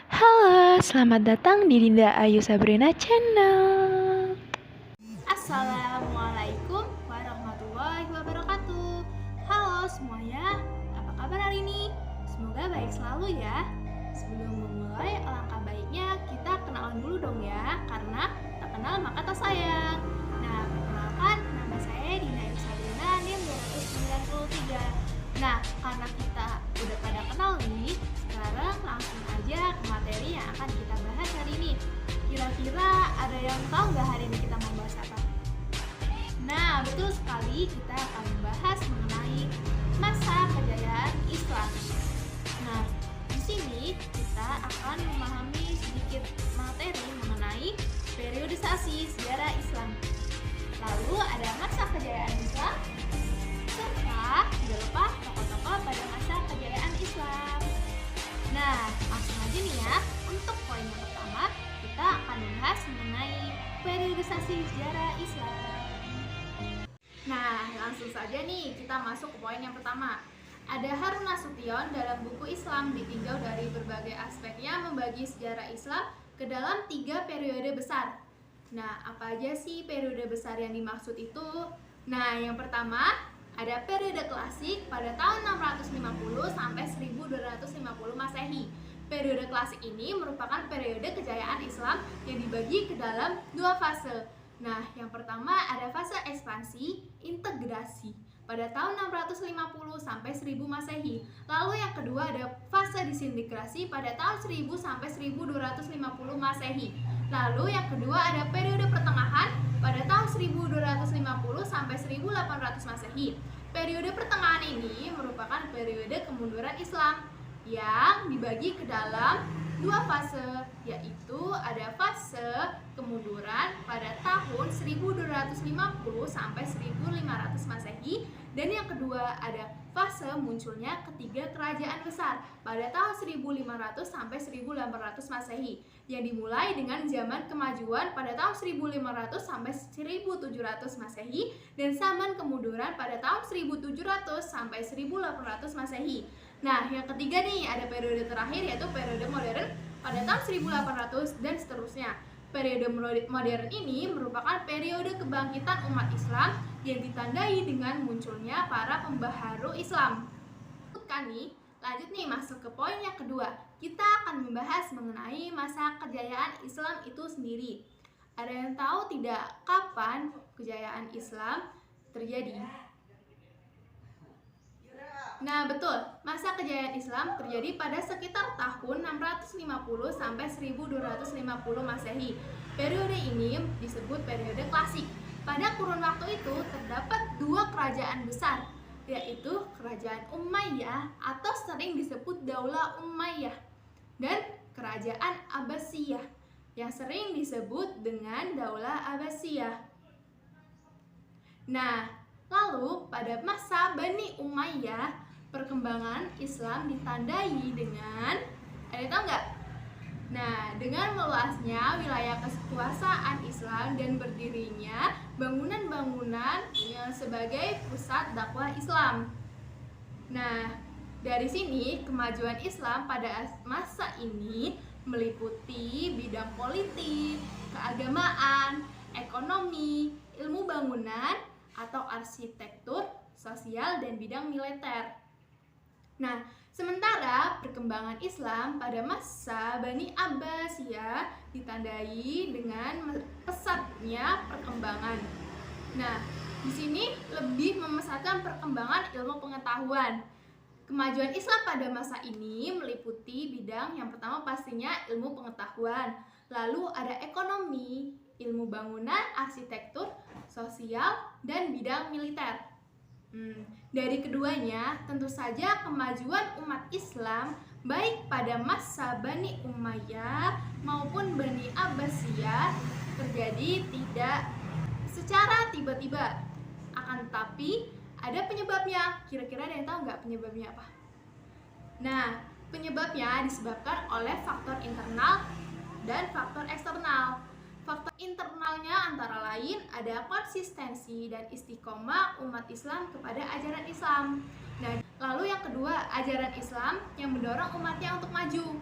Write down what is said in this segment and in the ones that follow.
Halo, selamat datang di Dinda Ayu Sabrina Channel. Assalamualaikum warahmatullahi wabarakatuh. Halo semuanya, apa kabar hari ini? Semoga baik selalu ya. Sebelum memulai, alangkah baiknya kita kenalan dulu dong ya, karena tak kenal maka tak sayang. Nah, perkenalkan, nama saya Dinda Ayu Sabrina, NIM 293. Nah, karena kita udah pada kenal nih, sekarang langsung aja ke materi yang akan kita bahas hari ini. Kira-kira ada yang tahu nggak hari ini kita mau bahas apa? Nah, betul sekali, kita akan membahas mengenai masa kejayaan Islam. Nah, di sini kita akan memahami sedikit materi mengenai periodisasi sejarah Islam. Lalu ada masa kejayaan Islam, serta tidak lupa tokoh-tokoh pada masa kejayaan Islam. Nah, langsung aja nih ya. Untuk poin yang pertama, kita akan membahas mengenai periodisasi sejarah Islam. Nah, langsung saja nih kita masuk ke poin yang pertama. Ada Harun Nasution dalam buku Islam ditinjau dari berbagai aspeknya membagi sejarah Islam ke dalam 3 periode besar. Nah, apa aja sih periode besar yang dimaksud itu? Nah, yang pertama ada periode klasik pada tahun 650 sampai 1250 Masehi. Periode klasik ini merupakan periode kejayaan Islam yang dibagi ke dalam 2 fase. Nah, yang pertama ada fase ekspansi, integrasi pada tahun 650 sampai 1000 Masehi. Lalu yang kedua ada fase disintegrasi pada tahun 1000 sampai 1250 Masehi. Lalu yang kedua ada periode pertengahan pada tahun 1250 sampai 1800 Masehi. Periode pertengahan ini merupakan periode kemunduran Islam yang dibagi ke dalam 2 fase, yaitu ada fase kemunduran pada tahun 1250 sampai 1500 Masehi, dan yang kedua ada fase munculnya ketiga kerajaan besar pada tahun 1500 sampai 1800 Masehi yang dimulai dengan zaman kemajuan pada tahun 1500 sampai 1700 Masehi dan zaman kemunduran pada tahun 1700 sampai 1800 Masehi. Nah, yang ketiga nih ada periode terakhir yaitu periode modern pada tahun 1800 dan seterusnya. Periode modern ini merupakan periode kebangkitan umat Islam yang ditandai dengan munculnya para pembaharu Islam. Lanjut nih masuk ke poin yang kedua. Kita akan membahas mengenai masa kejayaan Islam itu sendiri. Ada yang tahu tidak kapan kejayaan Islam terjadi? Nah, betul. Masa kejayaan Islam terjadi pada sekitar tahun 650 sampai 1250 Masehi. Periode ini disebut periode klasik. Pada kurun waktu itu terdapat 2 kerajaan besar, yaitu Kerajaan Umayyah atau sering disebut Daulah Umayyah dan Kerajaan Abbasiyah yang sering disebut dengan Daulah Abbasiyah. Nah, lalu pada masa Bani Umayyah perkembangan Islam ditandai dengan, ada yang tahu nggak? Nah, dengan meluasnya wilayah kekuasaan Islam dan berdirinya bangunan-bangunan yang sebagai pusat dakwah Islam. Nah, dari sini kemajuan Islam pada masa ini meliputi bidang politik, keagamaan, ekonomi, ilmu bangunan atau arsitektur, sosial, dan bidang militer. Nah, sementara perkembangan Islam pada masa Bani Abbasiyah ditandai dengan pesatnya perkembangan. Nah, di sini lebih memusatkan perkembangan ilmu pengetahuan. Kemajuan Islam pada masa ini meliputi bidang yang pertama pastinya ilmu pengetahuan, lalu ada ekonomi, ilmu bangunan, arsitektur, sosial, dan bidang militer. Dari keduanya, tentu saja kemajuan umat Islam baik pada masa Bani Umayyah maupun Bani Abbasiyah terjadi tidak secara tiba-tiba. Akan tetapi ada penyebabnya. Kira-kira ada yang tahu nggak penyebabnya apa? Nah, penyebabnya disebabkan oleh faktor internal dan faktor eksternal. Faktor internalnya antara lain ada konsistensi dan istiqomah umat Islam kepada ajaran Islam. Nah, lalu yang kedua, ajaran Islam yang mendorong umatnya untuk maju.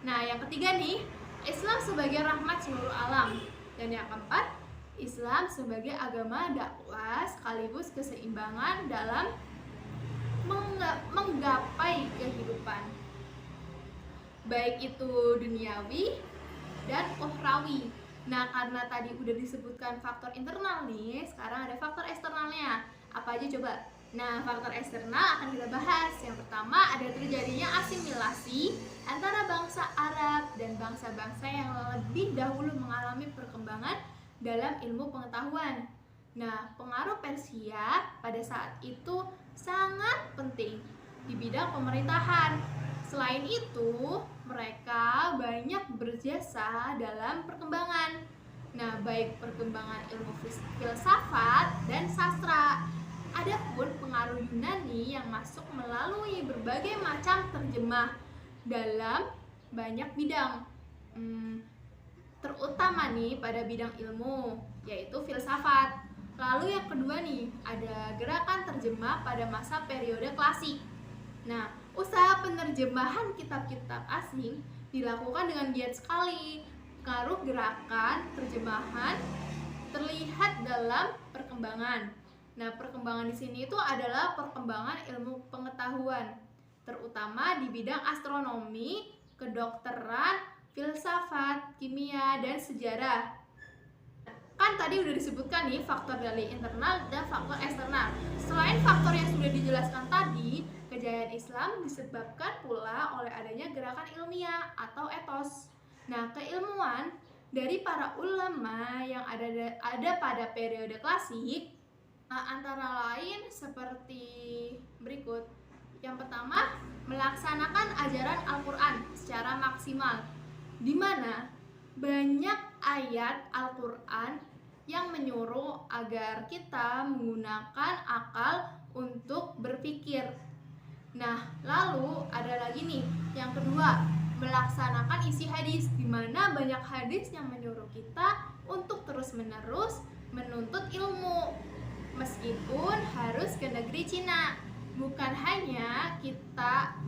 Nah, yang ketiga nih, Islam sebagai rahmat seluruh alam. Dan yang keempat, Islam sebagai agama dakwah sekaligus keseimbangan dalam menggapai kehidupan, baik itu duniawi dan ukhrawi. Nah, karena tadi udah disebutkan faktor internal nih, sekarang ada faktor eksternalnya. Apa aja coba? Nah, faktor eksternal akan kita bahas. Yang pertama, ada terjadinya asimilasi antara bangsa Arab dan bangsa-bangsa yang lebih dahulu mengalami perkembangan dalam ilmu pengetahuan. Nah, pengaruh Persia pada saat itu sangat penting di bidang pemerintahan. Selain itu, mereka banyak berjasa dalam perkembangan. Nah, baik perkembangan ilmu filsafat dan sastra. Adapun pengaruh Yunani yang masuk melalui berbagai macam terjemah dalam banyak bidang, terutama nih pada bidang ilmu, yaitu filsafat. Lalu yang kedua nih, ada gerakan terjemah pada masa periode klasik. Nah, usaha penerjemahan kitab-kitab asing dilakukan dengan giat sekali. Pengaruh gerakan terjemahan terlihat dalam perkembangan. Nah, perkembangan di sini itu adalah perkembangan ilmu pengetahuan, terutama di bidang astronomi, kedokteran, filsafat, kimia, dan sejarah. Kan tadi udah disebutkan nih faktor dari internal dan faktor eksternal. Selain faktor yang sudah dijelaskan tadi, kejayaan Islam disebabkan pula oleh adanya gerakan ilmiah atau etos. Nah, keilmuan dari para ulama yang ada pada periode klasik antara lain seperti berikut. Yang pertama, melaksanakan ajaran Al-Quran secara maksimal, di mana banyak ayat Al-Quran yang menyuruh agar kita menggunakan akal untuk berpikir. Nah, lalu ada lagi nih, yang kedua, melaksanakan isi hadis, di mana banyak hadis yang menyuruh kita untuk terus-menerus menuntut ilmu, meskipun harus ke negeri Cina. Bukan hanya kita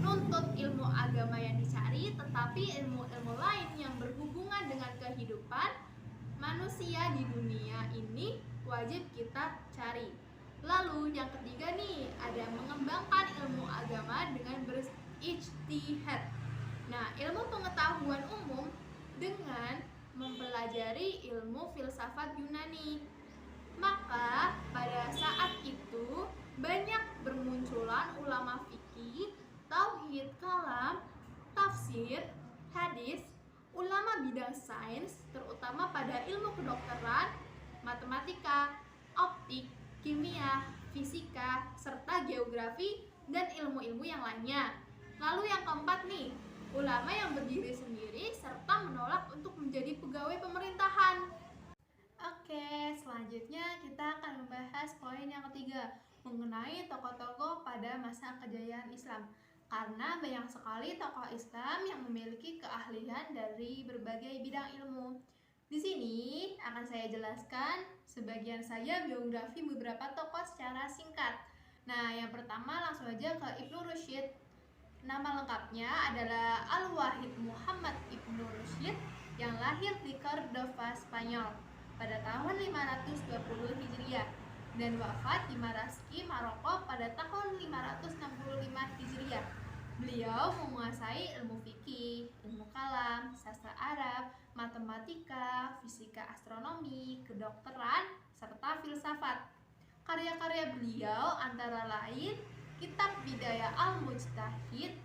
menuntut ilmu agama yang dicari, tetapi ilmu-ilmu lain yang berhubungan dengan kehidupan manusia di dunia ini wajib kita cari. Lalu yang ketiga nih, ada mengembangkan ilmu agama dengan berijtihad. Nah, ilmu pengetahuan umum dengan mempelajari ilmu filsafat Yunani. Maka pada saat itu banyak bermunculan ulama fikih, tauhid kalam, tafsir, hadis, ulama bidang sains, terutama pada ilmu kedokteran, matematika, optik, kimia, fisika, serta geografi, dan ilmu-ilmu yang lainnya. Lalu yang keempat nih, ulama yang berdiri sendiri serta menolak untuk menjadi pegawai pemerintahan. Oke, selanjutnya kita akan membahas poin yang ketiga, mengenai tokoh-tokoh pada masa kejayaan Islam. Karena banyak sekali tokoh Islam yang memiliki keahlian dari berbagai bidang ilmu. Di sini akan saya jelaskan sebagian saja biografi beberapa tokoh secara singkat. Nah, yang pertama langsung aja ke Ibnu Rusyid. Nama lengkapnya adalah Al-Wahid Muhammad Ibnu Rusyid yang lahir di Cordova, Spanyol pada tahun 520 Hijriah dan wafat di Maraski, Maroko pada tahun 565 Hijriah. Beliau menguasai ilmu fikih, ilmu kalam, sastra Arab, matematika, fisika astronomi, kedokteran, serta filsafat. Karya-karya beliau antara lain Kitab Bidayah Al-Mujtahid,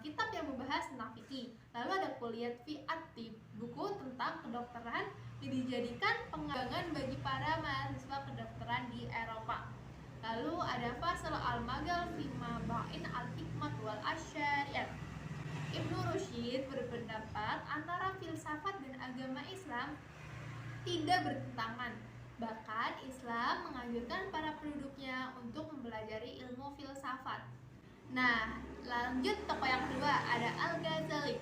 kitab yang membahas tentang fikih. Lalu ada Kuliat fi At-Tib, buku tentang kedokteran yang dijadikan pengembangan bagi para mahasiswa kedokteran di Eropa. Lalu ada Fasal Al-Magal fi Maba'in Al-Hikmat wal Asyariat. Ibnu Rusyid berpendapat antara filsafat dan agama Islam tidak bertentangan. Bahkan Islam menganjurkan para penduduknya untuk mempelajari ilmu filsafat. Nah, lanjut tokoh yang kedua, ada Al-Ghazali.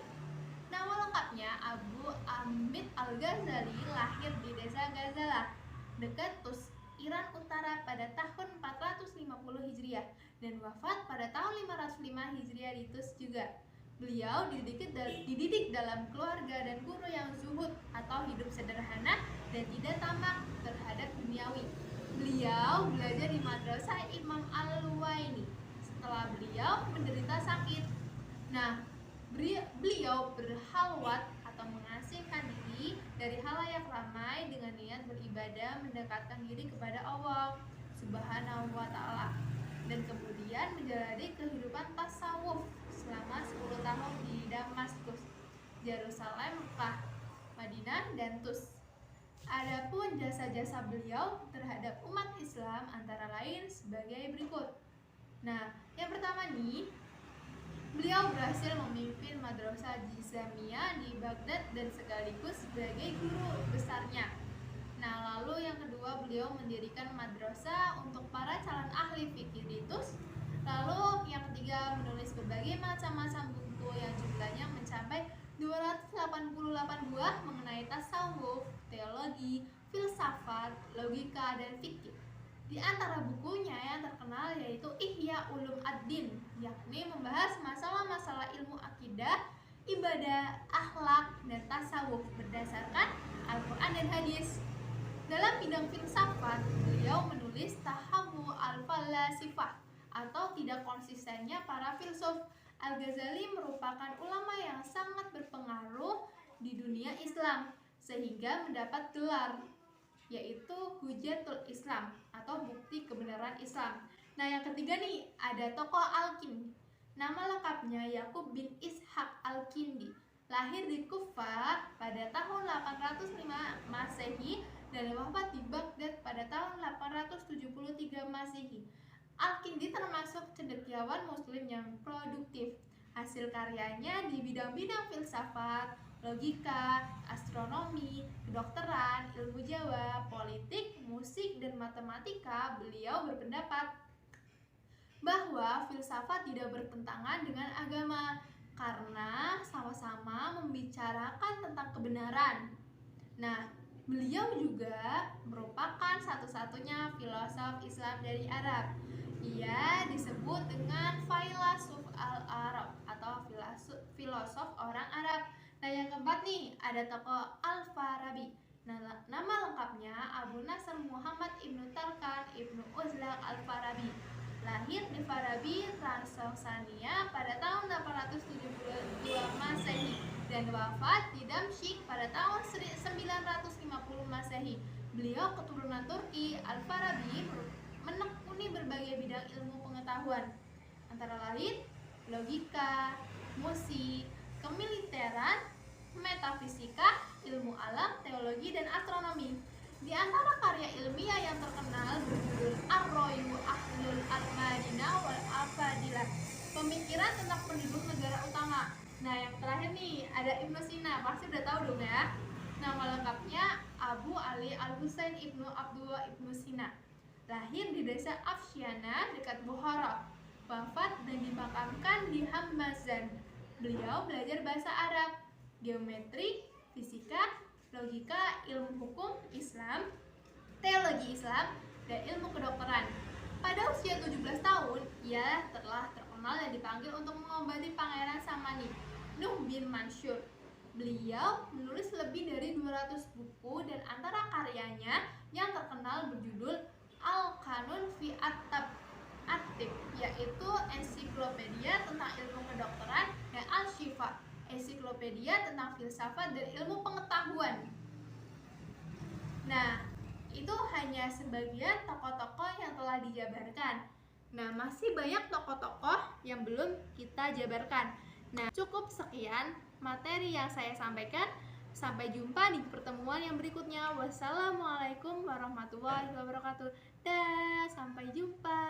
Nama lengkapnya Abu Hamid Al-Ghazali, lahir di desa Ghazalah, dekat Tus, Iran Utara pada tahun 450 Hijriah dan wafat pada tahun 505 Hijriah di Tus juga. Beliau dididik dalam keluarga dan guru yang zuhud atau hidup sederhana dan tidak tamak terhadap duniawi. Beliau belajar di Madrasah Imam Al-Luwaini setelah beliau menderita sakit. Nah, beliau berhalwat atau mengasingkan diri dari halayak ramai dengan niat beribadah mendekatkan diri kepada Allah Subhanahu wa Ta'ala, dan kemudian menjalani kehidupan tasawuf selama 10 tahun di Damaskus, Yerusalem, Mekah, Madinah, dan Tus. Adapun jasa-jasa beliau terhadap umat Islam antara lain sebagai berikut. Nah, yang pertama nih, beliau berhasil memimpin Madrasah Jizamiyah di Baghdad dan sekaligus sebagai guru besarnya. Nah, lalu yang kedua, beliau mendirikan madrasah untuk para calon ahli fikih di Tus. Lalu yang ketiga, menulis berbagai macam-macam buku yang jumlahnya mencapai 288 buah mengenai tasawuf, teologi, filsafat, logika, dan fikih. Di antara bukunya yang terkenal yaitu Ihya Ulum Ad-Din, yakni membahas masalah-masalah ilmu akidah, ibadah, akhlak, dan tasawuf berdasarkan Al-Quran dan hadis. Dalam bidang filsafat, beliau menulis Tahawu Al-Falasifah atau tidak konsistennya para filsuf. Al-Ghazali merupakan ulama yang sangat berpengaruh di dunia Islam sehingga mendapat gelar yaitu Hujatul Islam atau bukti kebenaran Islam. Nah, yang ketiga nih, ada tokoh Al-Kindi. Nama lengkapnya Yakub bin Ishaq Al-Kindi. Lahir di Kufah pada tahun 805 Masehi dan wafat di Baghdad pada tahun 873 Masehi. Al-Kindi termasuk cendekiawan muslim yang produktif. Hasil karyanya di bidang-bidang filsafat, logika, astronomi, kedokteran, ilmu Jawa, politik, musik, dan matematika. Beliau berpendapat bahwa filsafat tidak bertentangan dengan agama karena sama-sama membicarakan tentang kebenaran. Nah, beliau juga merupakan satu-satunya filosof Islam dari Arab. Ia disebut dengan Failasuf al-Arab atau filosof orang Arab. Nah, yang keempat nih, ada tokoh Al-Farabi. Nah, nama lengkapnya Abu Nasr Muhammad Ibnu Tarkan Ibnu Uzlaq Al-Farabi. Lahir di Farabi, Transylvania pada tahun 872 Masehi dan wafat di Damsyik pada tahun 950 Masehi. Beliau keturunan Turki. Al-Farabi menekuni berbagai bidang ilmu pengetahuan, antara lain logika, musik, kemiliteran, metafisika, ilmu alam, teologi, dan astronomi. Di antara karya ilmiah yang terkenal berjudul Ar-Royu Ahlul Al-Madinah wal Afadilah, pemikiran tentang penduduk negara utama. Nah, yang terakhir nih, ada Ibnu Sina, pasti udah tahu dong ya. Nama lengkapnya Abu Ali Al-Husain Ibnu Abdullah Ibnu Sina. Lahir di desa Afsyana dekat Bukhara. Wafat dan dimakamkan di Hamazan. Beliau belajar bahasa Arab, geometri, fisika, logika, ilmu hukum Islam, teologi Islam, dan ilmu kedokteran. Pada usia 17 tahun, ia telah terkenal dan dipanggil untuk mengobati Pangeran Samani, Nuh bin Mansur. Beliau menulis lebih dari 200 buku dan antara karyanya yang terkenal berjudul Al-Qanun fi At-Tib, yaitu ensiklopedia tentang ilmu kedokteran, dan Al-Shifa, ensiklopedia tentang filsafat dan ilmu pengetahuan. Nah, itu hanya sebagian tokoh-tokoh yang telah dijabarkan. Nah, masih banyak tokoh-tokoh yang belum kita jabarkan. Nah, cukup sekian materi yang saya sampaikan. Sampai jumpa di pertemuan yang berikutnya. Wassalamualaikum warahmatullahi wabarakatuh. Dah, sampai jumpa.